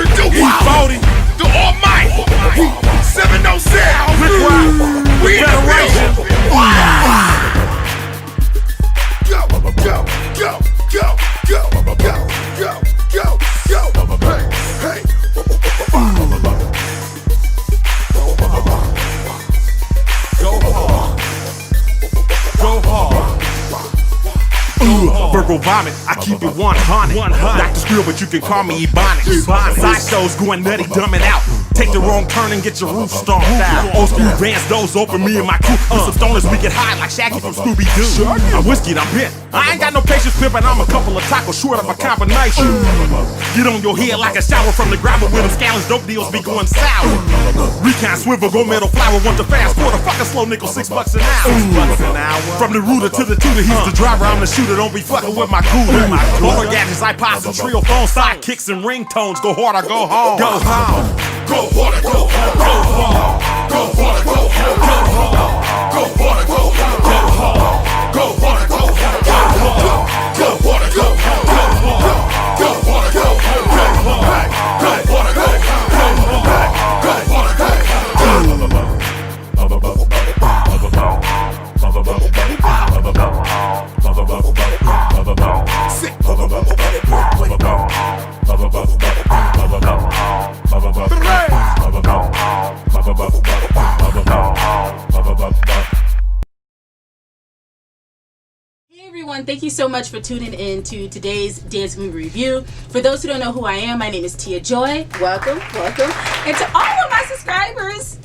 E40, the Almighty, 707, Rick Rock, we in the Federation. Go, go, go, go, go, go, go, go, go, hey, hey. Go hard. Go hard. Virgo vomit, I keep it 100. Not the skrill, but you can call me Ebony. Side shows going nutty, dumbing out. Take the wrong turn and get your roof stomped out. Old school Vans, doors open, me and my crew. Some stoners, we get high like Shaggy from Scooby-Doo. I'm whiskey, I'm bent. I ain't got no patience pimping, I'm a couple of tacos short of a combination. Get on your head like a shower from the gravel with them scandalous dope deals be going sour. Recon swivel, go metal flower, want the fast quarter, fuck a slow nickel, $6 an hour. From the rooter to the tutor, he's the driver, I'm the shooter, don't be fucking with my cooler. Motor gadgets, iPods, and trio phones, sidekicks and ringtones, go hard or go home. Go home. Go harder, go hard, go hard, go harder, go hard, go hard, go harder, go hard, go hard, go harder, go hard, go hard, go harder, go hard, go hard, go harder, go hard, go hard, go harder, go Hey everyone, thank you so much for tuning in to today's dance movie review. For those who don't know who I am, my name is Tia Joy. Welcome. And to all of my subscribers,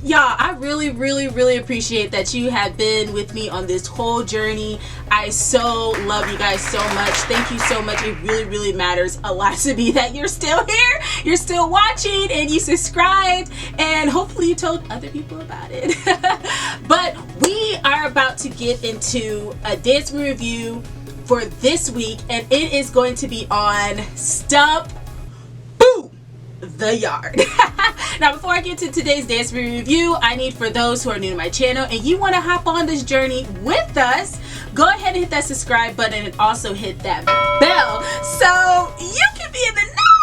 y'all, I really appreciate that you have been with me on this whole journey. I so love you guys so much. Thank you so much. It really matters a lot to me that you're still here, you're still watching, and you subscribed, and hopefully you told other people about it. But we are about to get into a dance review for this week, and it is going to be on Stomp the Yard. Now, before I get to today's dance review, I need, for those who are new to my channel and you want to hop on this journey with us, go ahead and hit that subscribe button and also hit that bell so you can be in the know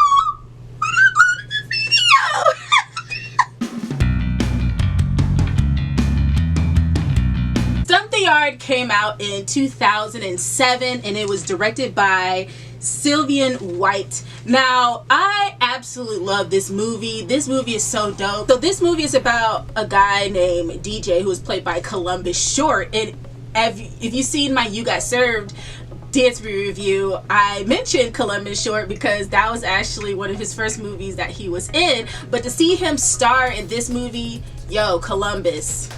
when I upload a video. Stomp the Yard came out in 2007 and it was directed by Sylvian White. Now, I absolutely love this movie. This movie is so dope. So this movie is about a guy named DJ who is played by Columbus Short. And if you've seen my You Got Served dance review, I mentioned Columbus Short because that was actually one of his first movies that he was in. But to see him star in this movie, yo, Columbus,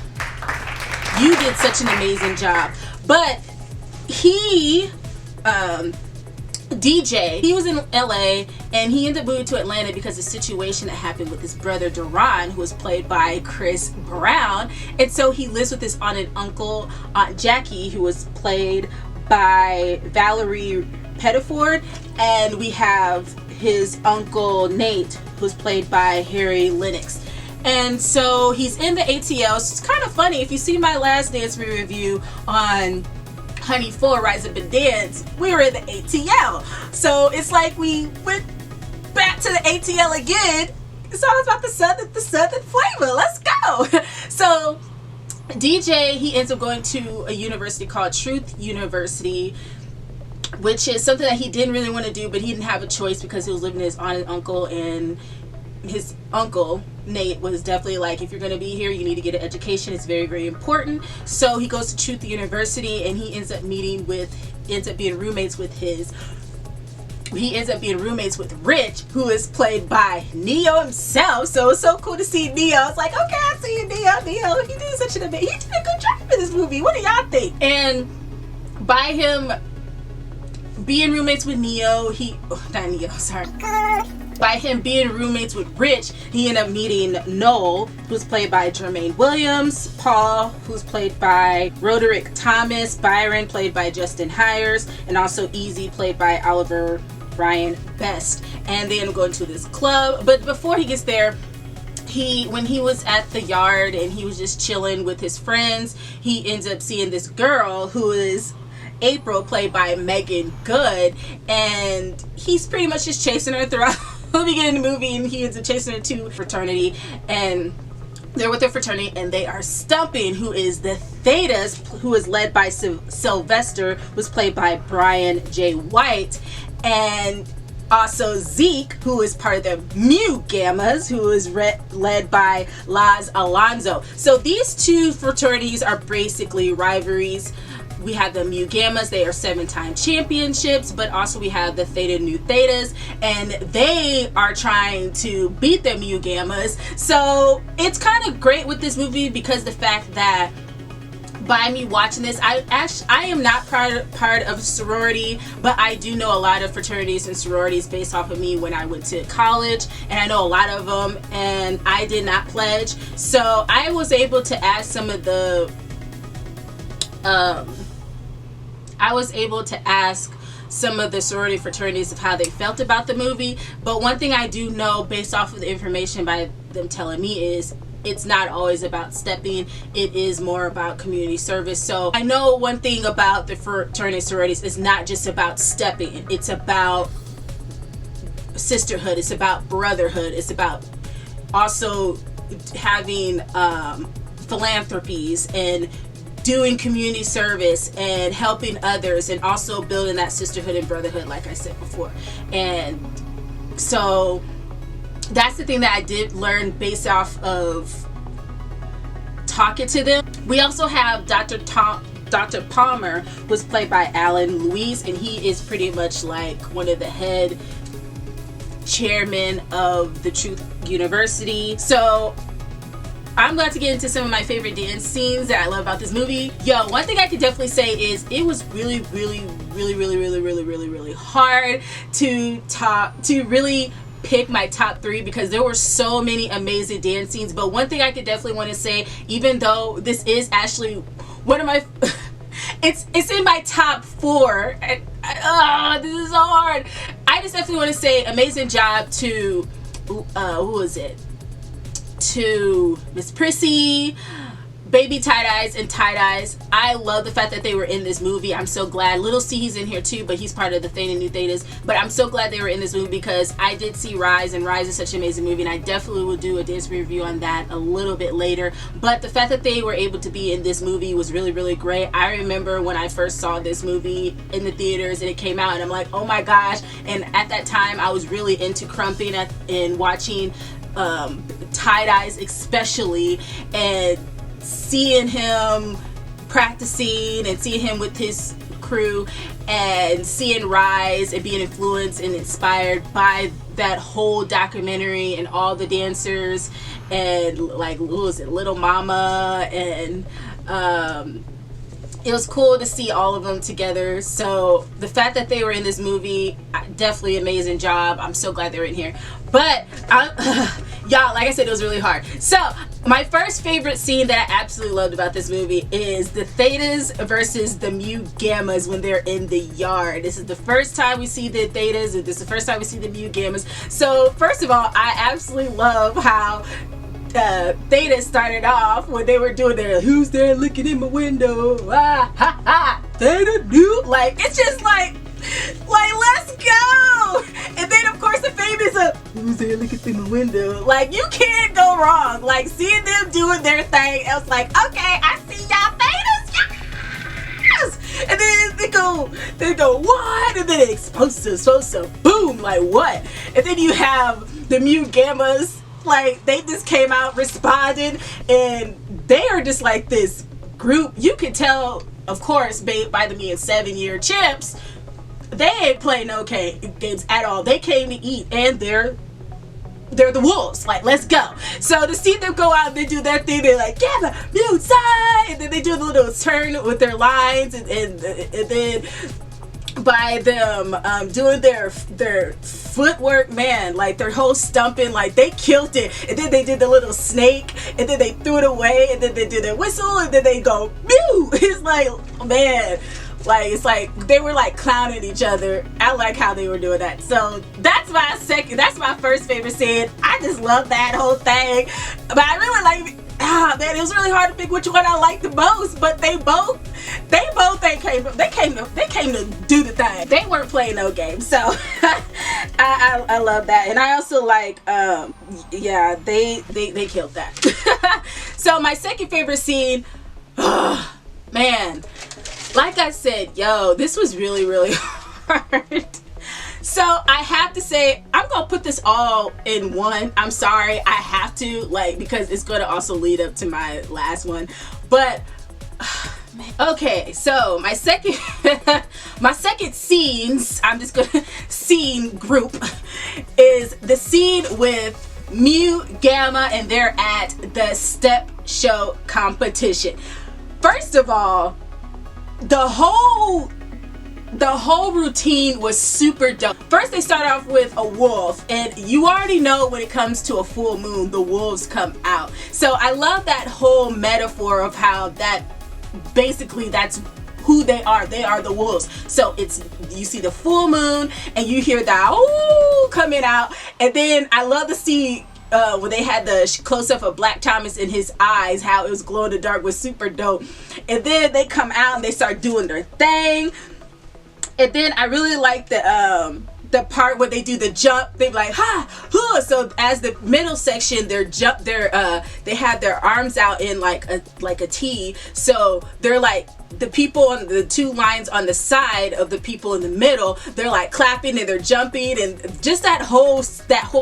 you did such an amazing job. But DJ, he was in LA and he ended up moving to Atlanta because of the situation that happened with his brother Duran, who was played by Chris Brown. And so he lives with his aunt and uncle, Aunt Jackie, who was played by Valerie Pettiford, and we have his uncle Nate, who's played by Harry Lennox. And so he's in the ATL. So it's kind of funny, if you see my last dance review on Honey 4 Rise Up and Dance, we were in the ATL. So it's like we went back to the ATL again. It's all about the southern flavor. Let's go. So DJ, he ends up going to a university called Truth University, which is something that he didn't really want to do, but he didn't have a choice because he was living with his aunt and uncle, and his uncle Nate was definitely like, if you're going to be here, you need to get an education. It's very important. So he goes to Truth University and he ends up being roommates with Rich, who is played by Neo himself. So it's so cool to see Neo. It's like, okay, I see you, Neo. He did a good job in this movie. What do y'all think? And by him being roommates with by him being roommates with Rich, he ended up meeting Noel, who's played by Jermaine Williams, Paul, who's played by Roderick Thomas, Byron, played by Justin Hires, and also Easy, played by Oliver Ryan Best. And they end up going to this club. But before he gets there, when he was at the yard and he was just chilling with his friends, he ends up seeing this girl who is April, played by Megan Good, and he's pretty much just chasing her throughout we begin in the movie, and he ends up chasing her to fraternity, and they're with their fraternity, and they are stumping, who is the Thetas, who is led by Sylvester, who's played by Brian J. White, and also Zeke, who is part of the Mu Gammas, who is led by Laz Alonso. So these two fraternities are basically rivalries. We have the Mu Gammas, they are 7-time championships, but also we have the Theta Nu Thetas, and they are trying to beat the Mu Gammas. So it's kind of great with this movie because the fact that by me watching this, I am not part of a sorority, but I do know a lot of fraternities and sororities based off of me when I went to college, and I know a lot of them, and I did not pledge. So I was able to ask some of the sorority fraternities of how they felt about the movie. But one thing I do know based off of the information by them telling me is it's not always about stepping, it is more about community service. So I know one thing about the fraternity sororities is not just about stepping, it's about sisterhood, it's about brotherhood, it's about also having philanthropies and doing community service and helping others, and also building that sisterhood and brotherhood, like I said before. And so that's the thing that I did learn based off of talking to them. We also have Dr. Palmer, who's played by Alan Louise, and he is pretty much like one of the head chairmen of the Truth University. So I'm glad to get into some of my favorite dance scenes that I love about this movie. Yo, one thing I could definitely say is it was really hard to really pick my top 3 because there were so many amazing dance scenes. But one thing I could definitely want to say, even though this is actually one of my it's in my top 4, and this is so hard. I just definitely want to say amazing job to who is it? To Miss Prissy, Baby Tight Eyes, and Tight Eyes. I love the fact that they were in this movie. I'm so glad. Little C, he's in here too, but he's part of the Theta Nu Thetas. But I'm so glad they were in this movie because I did see Rise, and Rise is such an amazing movie, and I definitely will do a dance review on that a little bit later. But the fact that they were able to be in this movie was really great. I remember when I first saw this movie in the theaters and it came out, and I'm like, oh my gosh. And at that time, I was really into crumping and watching Tight Eyes especially, and seeing him practicing and seeing him with his crew and seeing Rise and being influenced and inspired by that whole documentary and all the dancers and like what was it, Little Mama, and it was cool to see all of them together. So the fact that they were in this movie, definitely amazing job. I'm so glad they're in here. But y'all, like I said, it was really hard. So my first favorite scene that I absolutely loved about this movie is the Thetas versus the Mu Gammas when they're in the yard. This is the first time we see the Thetas, and this is the first time we see the Mu Gammas. So first of all, I absolutely love how Theta started off when they were doing their "Who's there looking in my window? Ah ha ha, Theta Nu." Like it's just like let's go. And then of course the famous "Who's there looking through my window?" Like you can't go wrong. Like seeing them doing their thing, I was like, okay, I see y'all Thetas, yes. And then they go what? And then it explosive, boom, like what? And then you have the Mu Gammas. Like they just came out responding, and they are just like this group. You can tell, of course, by them being 7-year champs, they ain't playing no games at all. They came to eat, and they're the wolves. Like, let's go. So to see them go out and they do their thing, they're like, yeah, the mute side, and then they do the little turn with their lines, and then by them doing their footwork, man, like their whole stumping, like they killed it. And then they did the little snake, and then they threw it away, and then they did their whistle, and then they go mew. It's like, man, like it's like they were like clowning each other. I like how they were doing that. So that's my first favorite scene. I just love that whole thing. But I really like man, it was really hard to pick which one I liked the most, but they both came to do the thing. They weren't playing no games, so I love that. And I also like yeah, they killed that. So my second favorite scene, man, like I said, yo, this was really, really hard. So I have to say, I'm gonna put this all in one. I'm sorry, I have to, like, because it's gonna also lead up to my last one. But okay, so my second my second scenes, I'm just gonna scene group, is the scene with Mu, Gamma, and they're at the step show competition. First of all, the whole routine was super dope. First, they start off with a wolf, and you already know when it comes to a full moon, the wolves come out. So I love that whole metaphor of how that basically that's who they are. They are the wolves. So it's, you see the full moon and you hear that ooh coming out, and then I love to see when they had the close-up of Black Thomas in his eyes, how it was glow in the dark, was super dope. And then they come out and they start doing their thing. And then I really like the part where they do the jump. They're like ha, huh. So as the middle section, they have their arms out in like a T. So they're like, the people on the two lines on the side of the people in the middle, they're like clapping and they're jumping, and just that whole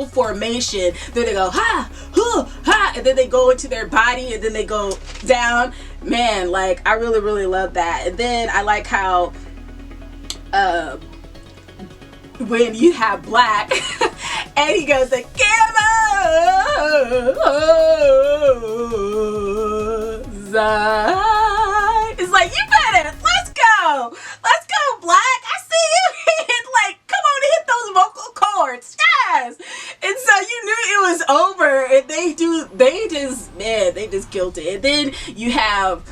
formation. Then they go ha, huh, ha, and then they go into their body and then they go down. Man, like I really, really love that. And then I like how when you have Black and he goes like Gamma, it's like, you better, let's go Black, I see you hit, like, come on, hit those vocal cords, yes. And so you knew it was over, and they just killed it. And then you have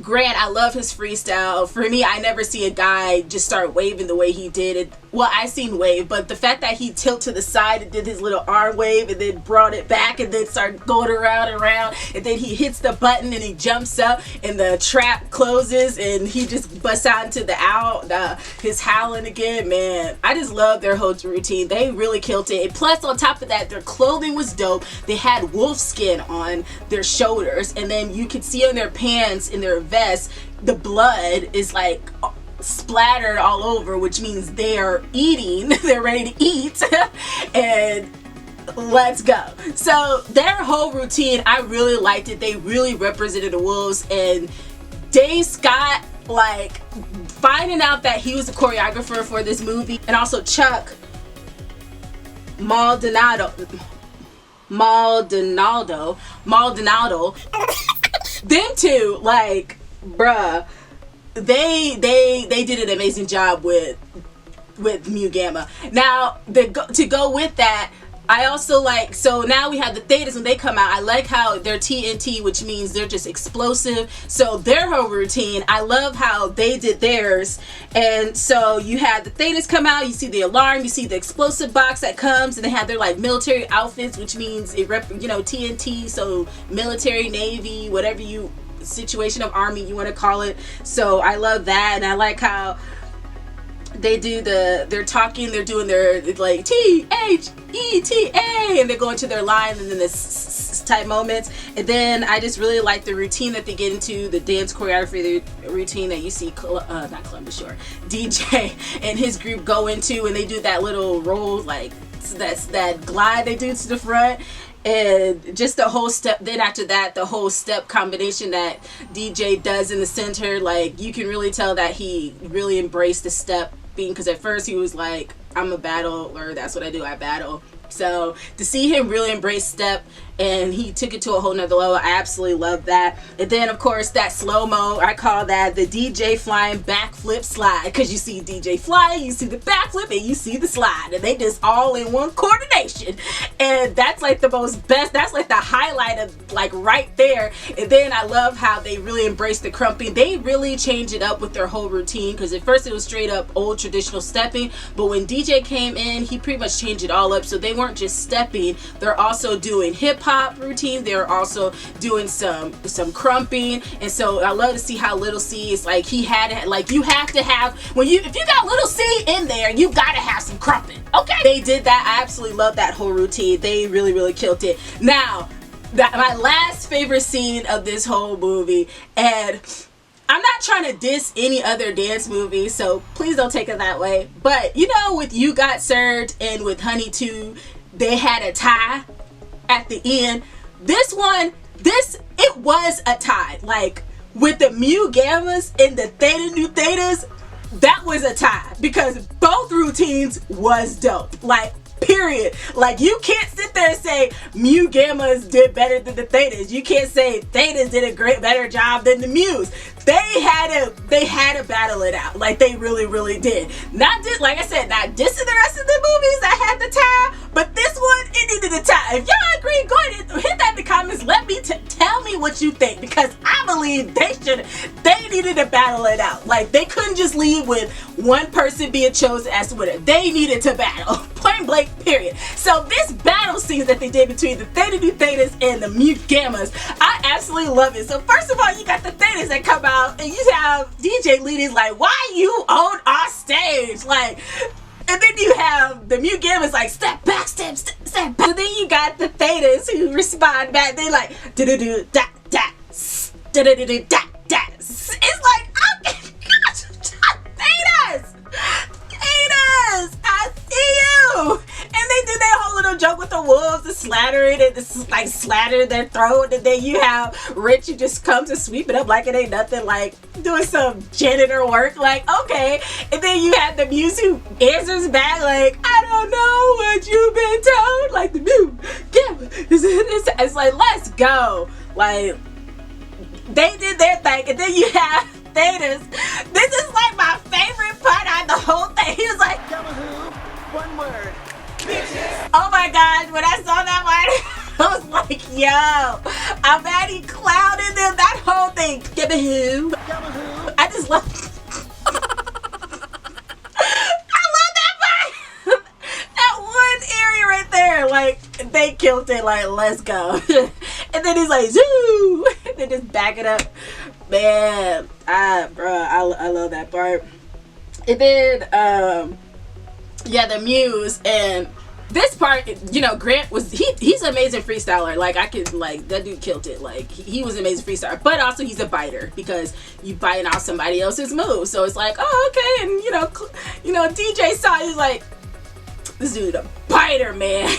Grant. I love his freestyle. For me, I never see a guy just start waving the way he did it. Well, I seen wave, but the fact that he tilted to the side and did his little arm wave and then brought it back and then started going around and around, and then he hits the button and he jumps up and the trap closes and he just busts out into his howling again. Man, I just love their whole routine. They really killed it. And plus, on top of that, their clothing was dope. They had wolf skin on their shoulders, and then you could see on their pants, in their vest, the blood is like splattered all over, which means they're eating. They're ready to eat. And let's go. So their whole routine, I really liked it. They really represented the wolves. And Dave Scott, like, finding out that he was the choreographer for this movie, and also Chuck Maldonado, them two, like, bruh, they did an amazing job with Mu Gamma. Now, to go with that, I also like, so now we have the Thetas when they come out. I like how they're TNT, which means they're just explosive. So their whole routine, I love how they did theirs. And so you have the Thetas come out, you see the alarm, you see the explosive box that comes, and they have their like military outfits, which means TNT, so military, Navy, whatever situation of army you want to call it. So I love that. And I like how they do they're talking, they're doing their like THETA, and they're going to their line, and then this type moments. And then I just really like the routine that they get into, the dance choreography, the routine that you see not Columbus Shore, DJ and his group go into, and they do that little roll, like that's that glide they do to the front. And just the whole step, then after that, the whole step combination that DJ does in the center, like, you can really tell that he really embraced the step being, because at first he was like, I'm a battler, that's what I do, I battle. So to see him really embrace step, and he took it to a whole nother level, I absolutely love that. And then of course that slow-mo, I call that the DJ flying backflip slide, because you see DJ flying, you see the backflip, and you see the slide, and they just all in one coordination. And that's like the most best, that's like the highlight of, like, right there. And then I love how they really embrace the crumping. They really change it up with their whole routine, because at first it was straight up old traditional stepping, but when DJ came in, he pretty much changed it all up. So they weren't just stepping, they're also doing hip hop routines. They're also doing some crumping. And so I love to see how Little C is like, he had, like, you have to have, if you got Little C in there, you gotta have some crumping. Okay, they did that. I absolutely love that whole routine. They really, really killed it. Now, my last favorite scene of this whole movie, and I'm not trying to diss any other dance movie, so please don't take it that way. But you know, with You Got Served and with Honey 2, they had a tie at the end. This one, it was a tie. Like with the Mu Gammas and the Theta Nu Thetas, that was a tie because both routines was dope. Like, period. Like, you can't sit there and say Mu Gammas did better than the Thetas. You can't say Thetas did a better job than the Mus. They had to battle it out. Like, they really, really did. Like I said, not dissing the rest of the movies that had the tie, but this one, it needed a tie. If y'all agree, go ahead and hit that in the comments. Let me tell me what you think, because I believe they needed to battle it out. Like, they couldn't just leave with one person being chosen as the winner. They needed to battle. Point blank, period. So this battle scenes that they did between the Theta Nu Thetas and the Mu Gammas, I absolutely love it. So first of all, you got the Thetas that come out, and you have DJ Leadys like, why you on our stage? Like, and then you have the Mu Gammas like, step back, step back. And then you got the Thetas who respond back. They like, do-do-do, da, da, do-do-do, da, da. It's like, okay, Thetas! Thetas! I see you! And they do that whole little joke with the wolves, the slattering, and this like slatter their throat. And then you have Rich who just comes to sweep it up like it ain't nothing, like doing some janitor work, like, okay. And then you have the Muse who answers back like, I don't know what you've been told, like the Muse. It's like, let's go. Like, they did their thing. And then you have Thetas. This is like my favorite part out of the whole thing. He was like, one word. Bitches. Oh my gosh, when I saw that one, I was like, yo, I'm Maddie clowning them, that whole thing. Yabahoo. I just love I love that part. That one area right there, like, they killed it, like, let's go. And then he's like, zoo, and then just back it up. Man, I love that part. And then yeah, the Muse, and this part, you know, Grant was he's an amazing freestyler. Like, I could, like, that dude killed it. Like, he was an amazing freestyler, but also he's a biter because you biting out somebody else's moves. So it's like, oh, okay. And you know, DJ saw, he's like, this dude a biter, man.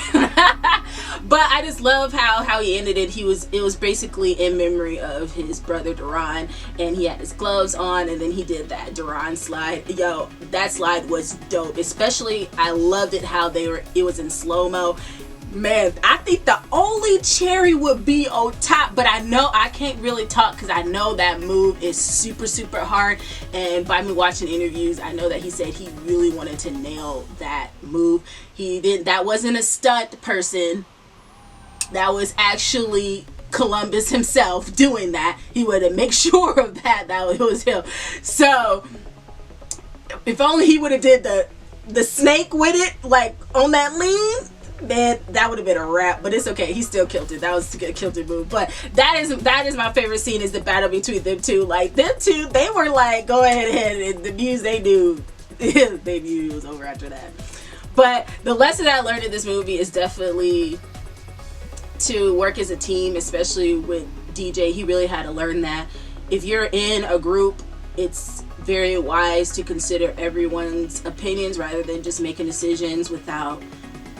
But I just love how he ended it. It was basically in memory of his brother Duran, and he had his gloves on, and then he did that Duran slide. Yo, that slide was dope. Especially, I loved it how it was in slow-mo. Man, I think the only cherry would be on top, but I know I can't really talk because I know that move is super, super hard. And by me watching interviews, I know that he said he really wanted to nail that move. That wasn't a stunt person. That was actually Columbus himself doing that. He wanted to make sure of that it was him. So if only he would have did the snake with it, like on that lean, man, that would have been a wrap. But it's okay, he still killed it. That was a killed it move. But that is my favorite scene, is the battle between them two. Like, them two, they were like, go ahead, and the Muse, they knew they knew it was over after that. But the lesson I learned in this movie is definitely to work as a team, especially with DJ. He really had to learn that if you're in a group, it's very wise to consider everyone's opinions rather than just making decisions without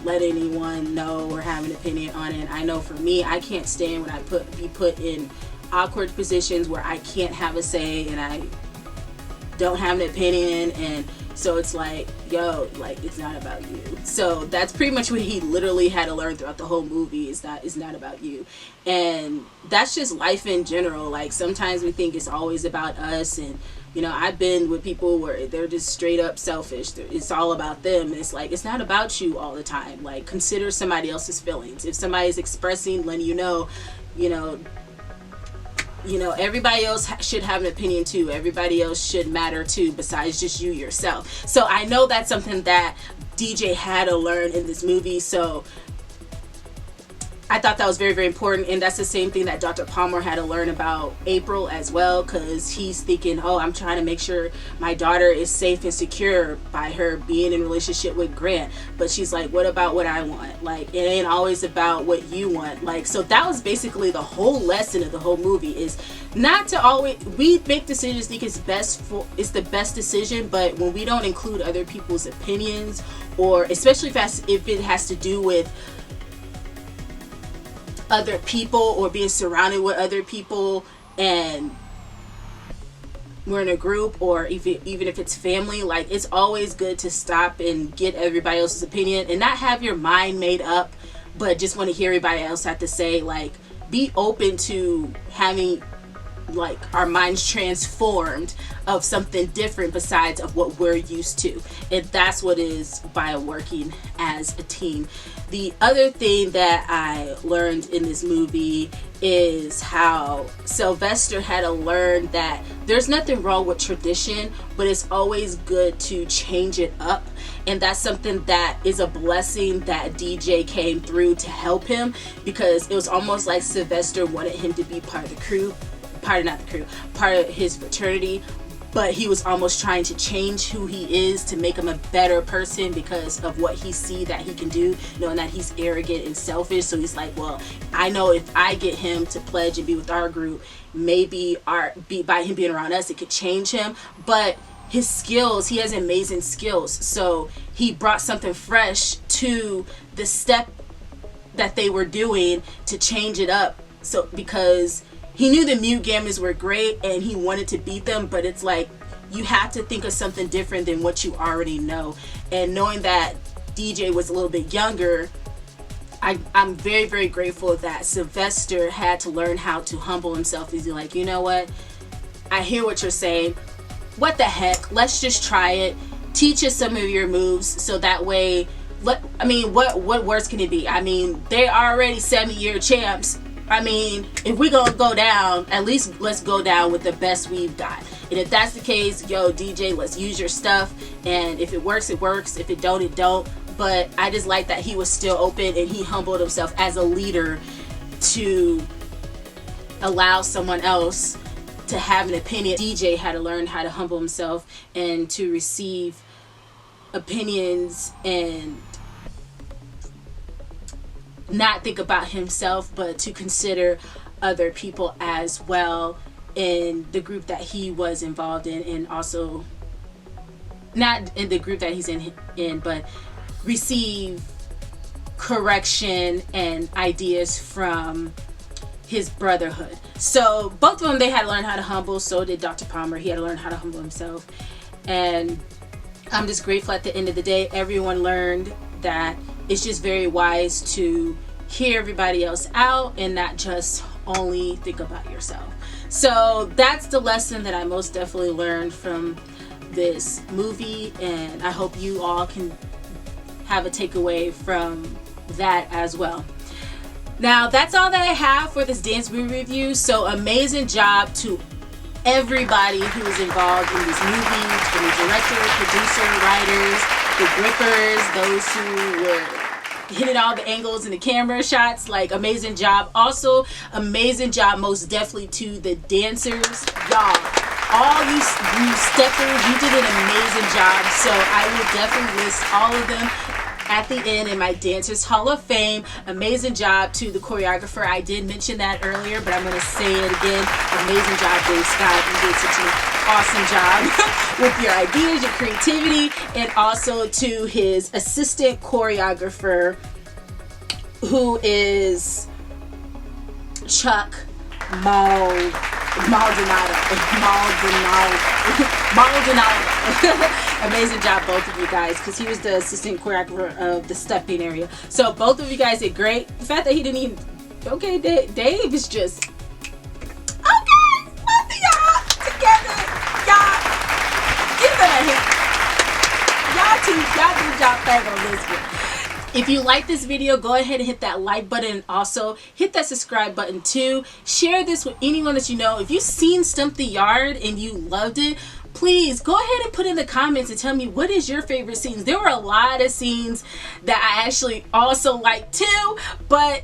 let anyone know or have an opinion on it. I know for me, I can't stand when I be put in awkward positions where I can't have a say and I don't have an opinion, and so it's like, yo, like, it's not about you. So that's pretty much what he literally had to learn throughout the whole movie, is that it's not about you. And that's just life in general. Like, sometimes we think it's always about us, and you know, I've been with people where they're just straight up selfish. It's all about them. And it's like, it's not about you all the time. Like, consider somebody else's feelings. If somebody's expressing, letting you know, everybody else should have an opinion too. Everybody else should matter too, besides just you yourself. So I know that's something that DJ had to learn in this movie. So I thought that was very, very important, and that's the same thing that Dr. Palmer had to learn about April as well, because he's thinking, oh, I'm trying to make sure my daughter is safe and secure by her being in a relationship with Grant. But she's like, what about what I want? Like, it ain't always about what you want. Like, so that was basically the whole lesson of the whole movie, is not to always, we make decisions think it's the best decision, but when we don't include other people's opinions, or especially if it has to do with other people or being surrounded with other people, and we're in a group, or even if it's family, like, it's always good to stop and get everybody else's opinion and not have your mind made up, but just want to hear everybody else have to say. Like, be open to having like our minds transformed of something different besides of what we're used to, and that's what is by working as a team. The other thing that I learned in this movie is how Sylvester had to learn that there's nothing wrong with tradition, but it's always good to change it up. And that's something that is a blessing that DJ came through to help him, because it was almost like Sylvester wanted him to be part of the crew, part of his fraternity, but he was almost trying to change who he is to make him a better person because of what he see that he can do, knowing that he's arrogant and selfish. So he's like, well, I know if I get him to pledge and be with our group, maybe by him being around us, it could change him. But his skills, he has amazing skills, so he brought something fresh to the step that they were doing to change it up. So because he knew the mute gammas were great and he wanted to beat them, but it's like, you have to think of something different than what you already know. And knowing that DJ was a little bit younger, I'm very, very grateful that Sylvester had to learn how to humble himself. He's like, you know what? I hear what you're saying. What the heck? Let's just try it. Teach us some of your moves, so that way, what worse can it be? I mean, they're already 7-year champs. I mean, if we're gonna go down, at least let's go down with the best we've got. And if that's the case, yo, DJ, let's use your stuff. And if it works, it works. If it don't, it don't. But I just like that he was still open and he humbled himself as a leader to allow someone else to have an opinion. DJ had to learn how to humble himself and to receive opinions and not think about himself, but to consider other people as well in the group that he was involved in, and also not in the group that he's in, but receive correction and ideas from his brotherhood. So both of them, they had to learn how to humble. So did Dr. Palmer. He had to learn how to humble himself. And I'm just grateful at the end of the day, everyone learned that it's just very wise to hear everybody else out and not just only think about yourself. So that's the lesson that I most definitely learned from this movie, and I hope you all can have a takeaway from that as well. Now, that's all that I have for this dance movie review. So amazing job to everybody who was involved in this movie, from the director, producer, writers, the grippers, those who were hitting all the angles and the camera shots. Like, amazing job. Also, amazing job most definitely to the dancers. Y'all, all you steppers, you did an amazing job. So I will definitely list all of them at the end in my Dancers Hall of Fame. Amazing job to the choreographer. I did mention that earlier, but I'm going to say it again. Amazing job, Dave Scott. You did such an awesome job with your ideas, your creativity, and also to his assistant choreographer, who is Chuck Maldonado. Amazing job, both of you guys, because he was the assistant choreographer of the stepping area. So both of you guys did great. The fact that he didn't even, okay, Dave is just, okay, both of y'all together, y'all, give them a hit. Y'all do the job thing on this one. If you like this video, go ahead and hit that like button, and also hit that subscribe button too. Share this with anyone that you know. If you've seen Stomp the Yard and you loved it, please go ahead and put in the comments and tell me what is your favorite scenes. There were a lot of scenes that I actually also liked too, but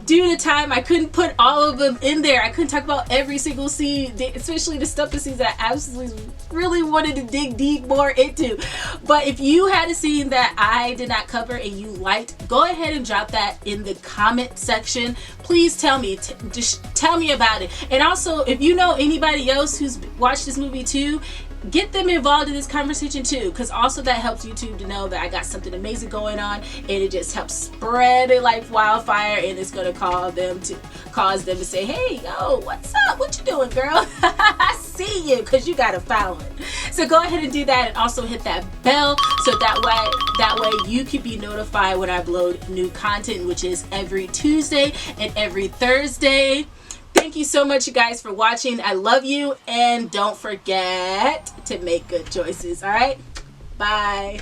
due to time I couldn't put all of them in there. I couldn't talk about every single scene, especially the stuff, the scenes that I absolutely really wanted to dig deep more into. But if you had a scene that I did not cover and you liked, go ahead and drop that in the comment section. Please tell me, just tell me about it. And also, if you know anybody else who's watched this movie too, get them involved in this conversation too, because also that helps YouTube to know that I got something amazing going on, and it just helps spread it like wildfire, and it's gonna cause them to say, hey, yo, what's up, what you doing, girl? I see you, because you got a following. So go ahead and do that, and also hit that bell so that way you can be notified when I upload new content, which is every Tuesday and every Thursday. Thank you so much, you guys, for watching. I love you, and don't forget to make good choices. All right, bye.